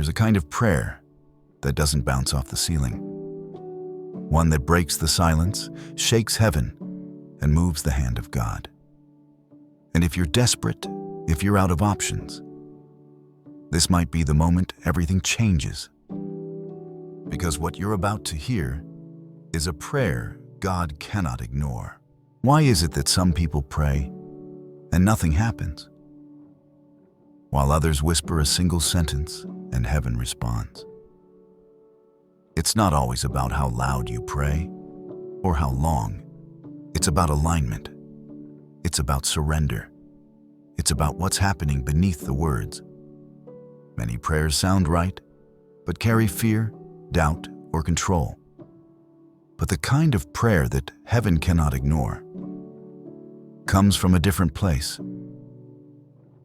There's a kind of prayer that doesn't bounce off the ceiling. One that breaks the silence, shakes heaven, and moves the hand of God. And if you're desperate, if you're out of options, this might be the moment everything changes. Because what you're about to hear is a prayer God cannot ignore. Why is it that some people pray and nothing happens, while others whisper a single sentence and heaven responds? It's not always about how loud you pray or how long. It's about alignment. It's about surrender. It's about what's happening beneath the words. Many prayers sound right, but carry fear, doubt, or control. But the kind of prayer that heaven cannot ignore comes from a different place.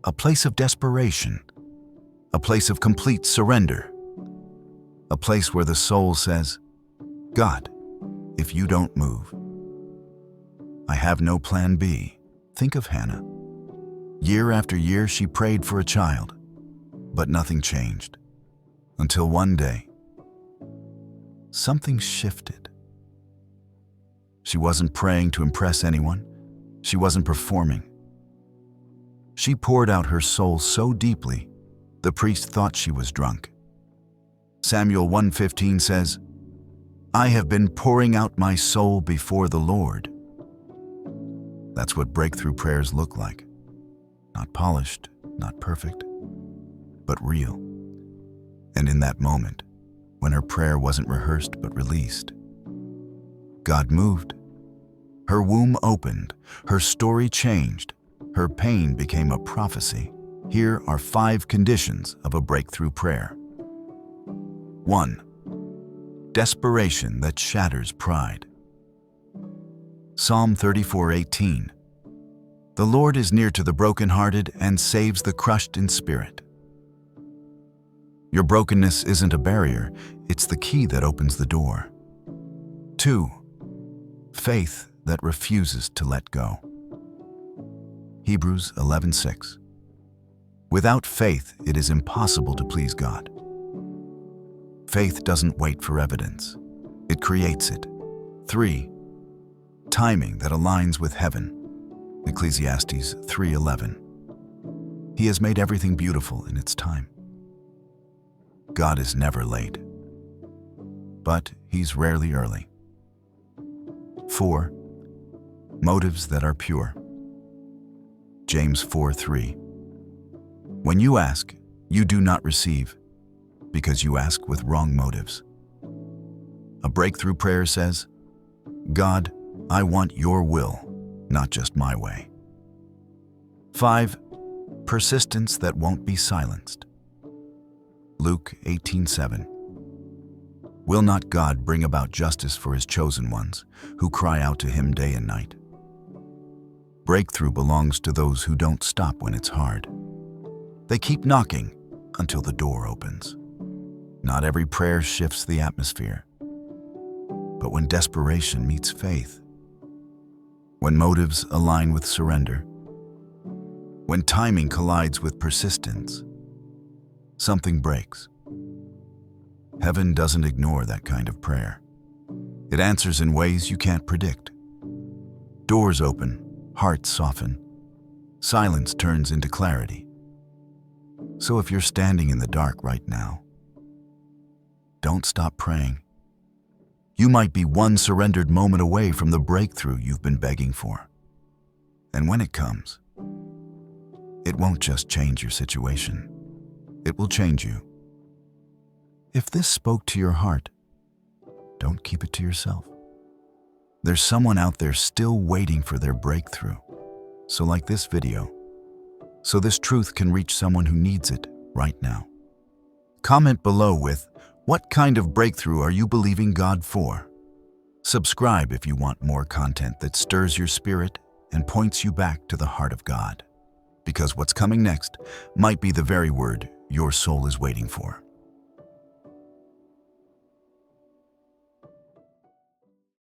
A place of desperation. A place of complete surrender. A place where the soul says, God, if you don't move, I have no plan B. Think of Hannah. Year after year she prayed for a child, but nothing changed. Until one day, something shifted. She wasn't praying to impress anyone. She wasn't performing. She poured out her soul so deeply, the priest thought she was drunk. Samuel 1:15 says, I have been pouring out my soul before the Lord. That's what breakthrough prayers look like. Not polished, not perfect, but real. And in that moment, when her prayer wasn't rehearsed but released, God moved. Her womb opened, her story changed, her pain became a prophecy. Here are 5 conditions of a breakthrough prayer. 1. Desperation that shatters pride. Psalm 34:18. The Lord is near to the brokenhearted and saves the crushed in spirit. Your brokenness isn't a barrier, it's the key that opens the door. 2. Faith that refuses to let go. Hebrews 11:6. Without faith, it is impossible to please God. Faith doesn't wait for evidence. It creates it. 3. Timing that aligns with heaven. Ecclesiastes 3:11. He has made everything beautiful in its time. God is never late, but He's rarely early. 4. Motives that are pure. James 4:3. When you ask, you do not receive, because you ask with wrong motives. A breakthrough prayer says, God, I want your will, not just my way. 5. Persistence that won't be silenced. Luke 18:7. Will not God bring about justice for His chosen ones, who cry out to Him day and night? Breakthrough belongs to those who don't stop when it's hard. They keep knocking until the door opens. Not every prayer shifts the atmosphere. But when desperation meets faith, when motives align with surrender, when timing collides with persistence, something breaks. Heaven doesn't ignore that kind of prayer. It answers in ways you can't predict. Doors open, hearts soften, silence turns into clarity. So if you're standing in the dark right now, don't stop praying. You might be one surrendered moment away from the breakthrough you've been begging for. And when it comes, it won't just change your situation. It will change you. If this spoke to your heart, don't keep it to yourself. There's someone out there still waiting for their breakthrough. So like this video, so this truth can reach someone who needs it right now. Comment below with, what kind of breakthrough are you believing God for? Subscribe if you want more content that stirs your spirit and points you back to the heart of God. Because what's coming next might be the very word your soul is waiting for.